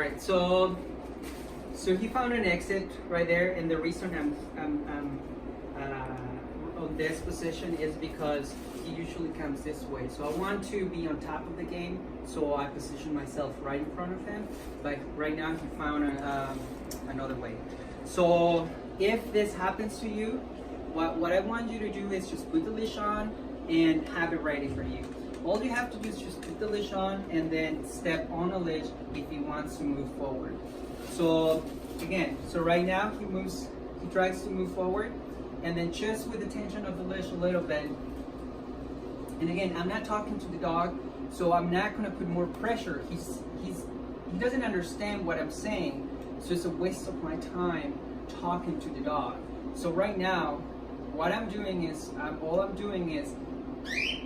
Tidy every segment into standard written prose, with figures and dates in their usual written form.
right, so he found an exit right there, and the reason I'm on this position is because he usually comes this way. So I want to be on top of the game, so I position myself right in front of him. But right now he found another way. So if this happens to you, what I want you to do is just put the leash on and have it ready for you. All you have to do is just put the leash on and then step on the leash if he wants to move forward. So again, so right now he tries to move forward, and then just with the tension of the leash a little bit. And again, I'm not talking to the dog, so I'm not going to put more pressure. He doesn't understand what I'm saying, so it's a waste of my time talking to the dog. So right now, what I'm doing is, all I'm doing is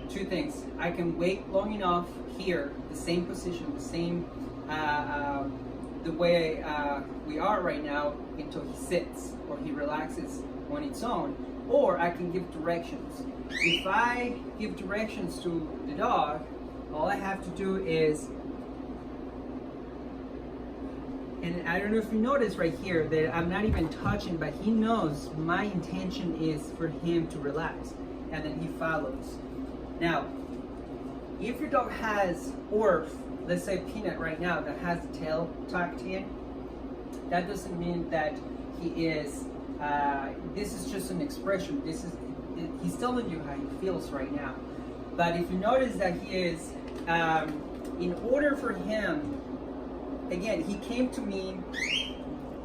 two things. I can wait long enough here, the same position, the same, the way we are right now, until he sits or he relaxes on its own, or I can give directions. If I give directions to the dog, all I have to do is, and I don't know if you notice right here that I'm not even touching, but he knows my intention is for him to relax, and then he follows. Now, if your dog has, or let's say Peanut right now, that has the tail tucked in, that doesn't mean that he is, this is just an expression. He's telling you how he feels right now. But if you notice that he is, in order for him, again, he came to me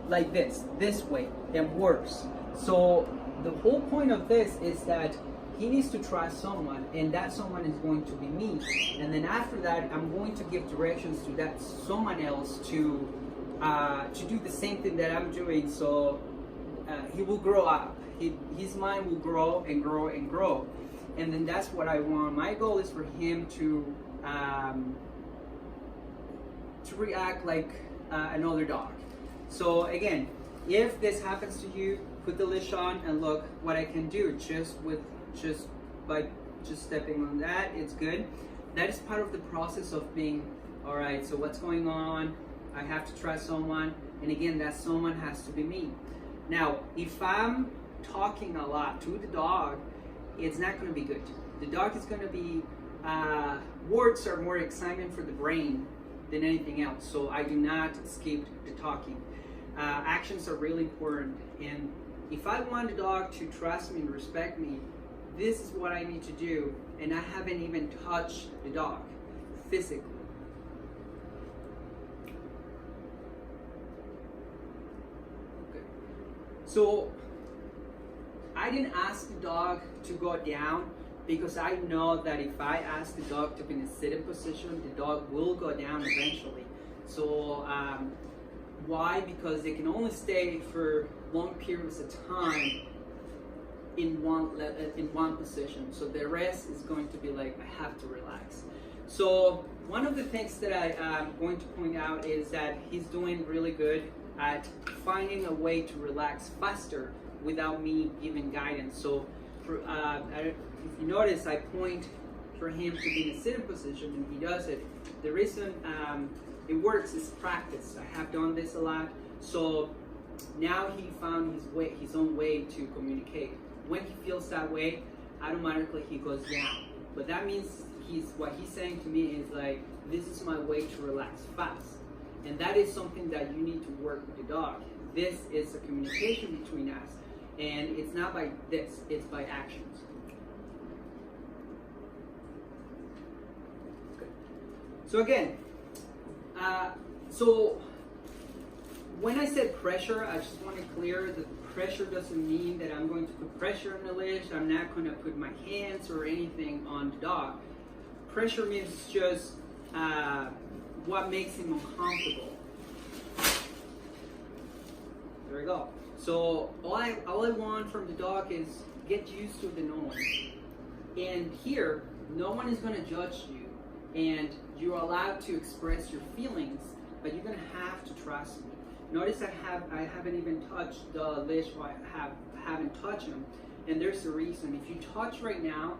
like this way, and worse. So the whole point of this is that he needs to trust someone, and that someone is going to be me. And then after that, I'm going to give directions to that someone else to do the same thing that I'm doing. So he will grow up. His mind will grow and grow and grow. And then that's what I want. My goal is for him to react like another dog. So again, if this happens to you, put the leash on and look what I can do just by stepping on that. It's good. That is part of the process of being, all right, so what's going on? I have to trust someone, and again, that someone has to be me. Now, if I'm talking a lot to the dog, it's not going to be good. The dog is going to be, words are more excitement for the brain than anything else, so I do not skip the talking. Actions are really important, and if I want the dog to trust me and respect me, this is what I need to do, and I haven't even touched the dog physically. Okay. So I didn't ask the dog to go down because I know that if I ask the dog to be in a sitting position, the dog will go down eventually. So why? Because they can only stay for long periods of time in one position. So the rest is going to be like, I have to relax. So one of the things that I'm going to point out is that he's doing really good at finding a way to relax faster without me giving guidance. So if you notice, I point for him to be in a sitting position, and he does it. The reason it works is practice. I have done this a lot. So now he found his own way to communicate. When he feels that way, automatically he goes down. But that means what he's saying to me is like, this is my way to relax fast. And that is something that you need to work with the dog. This is a communication between us. And it's not by this, it's by actions. Okay. So again, so when I said pressure, I just want to clear that pressure doesn't mean that I'm going to put pressure on the leash. I'm not going to put my hands or anything on the dog. Pressure means just what makes him uncomfortable. There we go. So all I want from the dog is get used to the noise. And here, no one is going to judge you. And you're allowed to express your feelings, but you're going to have to trust me. Notice I haven't even touched the leash, or I haven't touched him. And there's a reason. If you touch right now,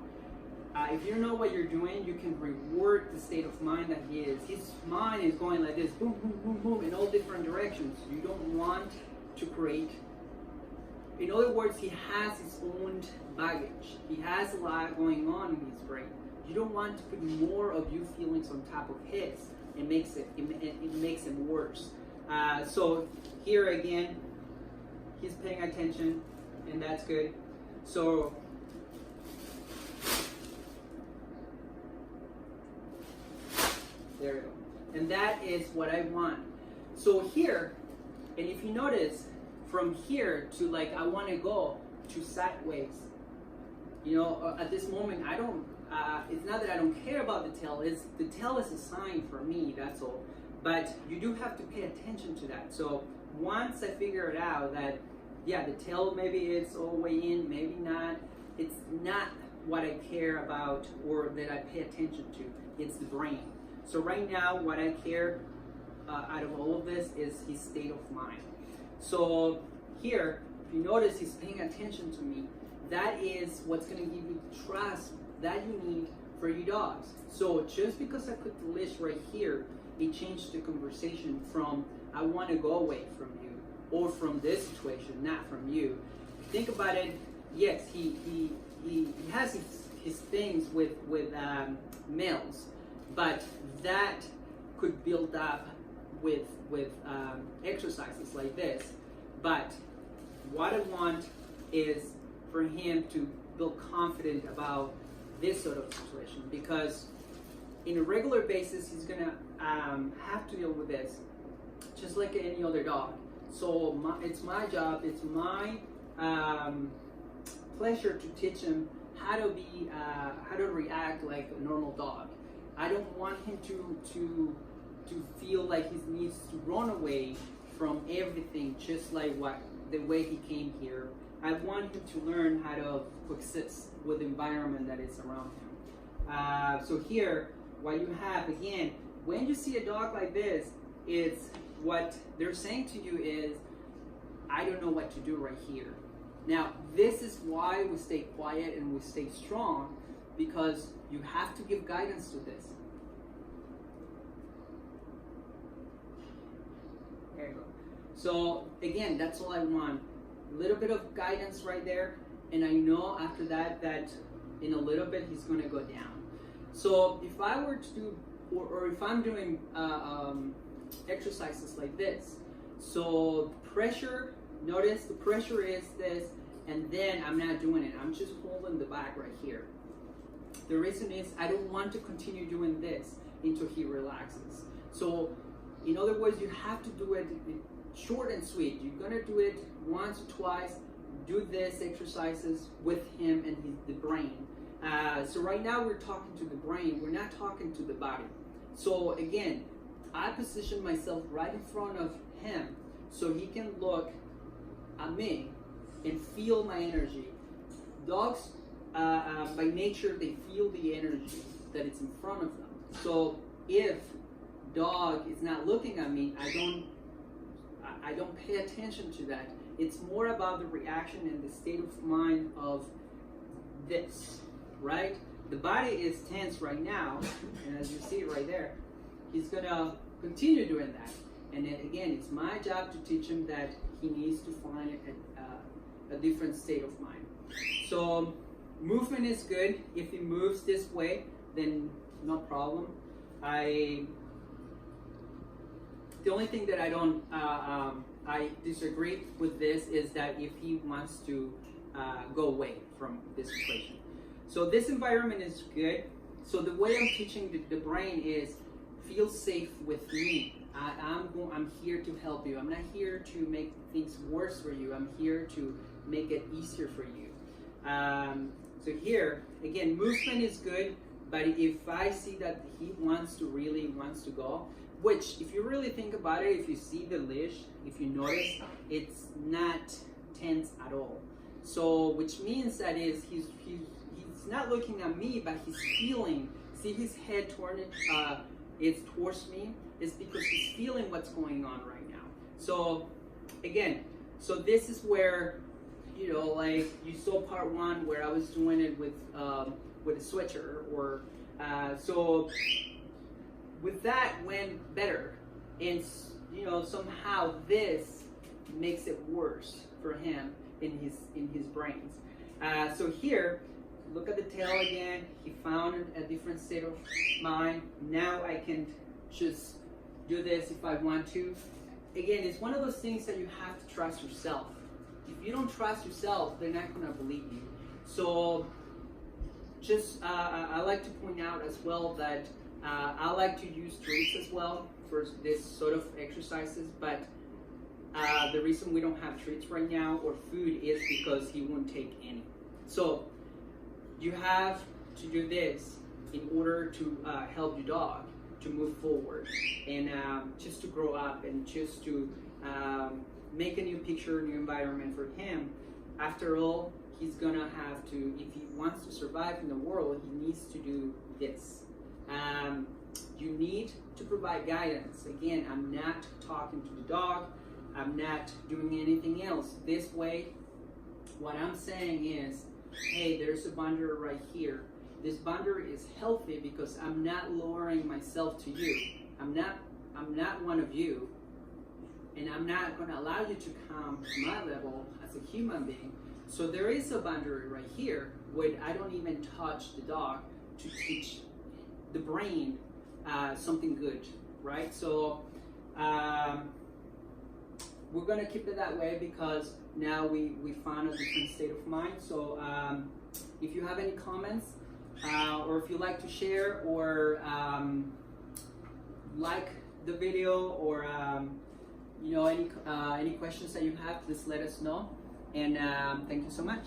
if you know what you're doing, you can reward the state of mind that he is. His mind is going like this, boom, boom, boom, boom, in all different directions. You don't want to create. In other words, he has his own baggage. He has a lot going on in his brain. You don't want to put more of your feelings on top of his. It makes it worse. So here again, he's paying attention, and that's good. So there we go. And that is what I want. So here, and if you notice, from here to like I want to go to sideways. You know, at this moment, I don't. It's not that I don't care about the tail. It's the tail is a sign for me. That's all. But you do have to pay attention to that. So once I figure it out that yeah, the tail maybe it's all the way in, maybe not. It's not what I care about or that I pay attention to. It's the brain. So right now, what I care out of all of this is his state of mind. So here, if you notice, he's paying attention to me. That is what's going to give you the trust that you need for your dogs. So just because I put the leash right here, it changed the conversation from I want to go away from you or from this situation, not from you. Think about it. Yes, he has his things with males, but that could build up with exercises like this. But what I want is for him to feel confident about this sort of situation, because in a regular basis he's gonna have to deal with this just like any other dog. So it's my job, it's my pleasure to teach him how to react like a normal dog. I don't want him to feel like he needs to run away from everything, just like the way he came here. I want him to learn how to coexist with the environment that is around him. So here, what you have, again, when you see a dog like this, it's what they're saying to you is, I don't know what to do right here. Now, this is why we stay quiet and we stay strong, because you have to give guidance to this. There you go. So again, that's all I want. A little bit of guidance right there, and I know after that in a little bit he's going to go down. So if I were to do, or if I'm doing exercises like this, so pressure, notice the pressure is this, and then I'm not doing it. I'm just holding the back right here. The reason is I don't want to continue doing this until he relaxes. So in other words, you have to do it short and sweet. You're gonna do it once or twice. Do this exercises with him and the brain. So right now we're talking to the brain. We're not talking to the body. So again, I position myself right in front of him so he can look at me and feel my energy. Dogs, by nature, they feel the energy that it's in front of them. So if dog is not looking at me, I don't pay attention to that. It's more about the reaction and the state of mind of this, right? The body is tense right now, and as you see right there, he's gonna continue doing that. And then again, it's my job to teach him that he needs to find a different state of mind. So movement is good. If he moves this way, then no problem. The only thing that I disagree with this is that if he wants to go away from this situation. So this environment is good. So the way I'm teaching the brain is feel safe with me. I'm here to help you. I'm not here to make things worse for you. I'm here to make it easier for you. So here, again, movement is good, but if I see that he really wants to go, which if you really think about it, if you see the leash, if you notice, it's not tense at all. So which means that is he's not looking at me, but he's feeling. See his head it's towards me. It's because he's feeling what's going on right now. So again, so this is where, you know, like you saw part one where I was doing it with with a switcher, or so with that went better, and somehow this makes it worse for him in his brains. So here, look at the tail again. He found a different state of mind. Now I can just do this if I want to. Again, it's one of those things that you have to trust yourself. If you don't trust yourself, they're not going to believe you. So just I like to point out as well that I like to use treats as well for this sort of exercises, but the reason we don't have treats right now or food is because he won't take any. So you have to do this in order to help your dog to move forward and just to grow up and just to make a new picture, new environment for him. After all, he's gonna have to, if he wants to survive in the world, he needs to do this. You need to provide guidance. Again, I'm not talking to the dog. I'm not doing anything else. This way, what I'm saying is, hey, there's a boundary right here. This boundary is healthy because I'm not lowering myself to you. I'm not one of you, and I'm not going to allow you to come to my level as a human being. So there is a boundary right here where I don't even touch the dog to teach the brain something good, right? So we're going to keep it that way because now we found a different state of mind. So if you have any comments, or if you like to share, or like the video, or any questions that you have, please let us know. And thank you so much.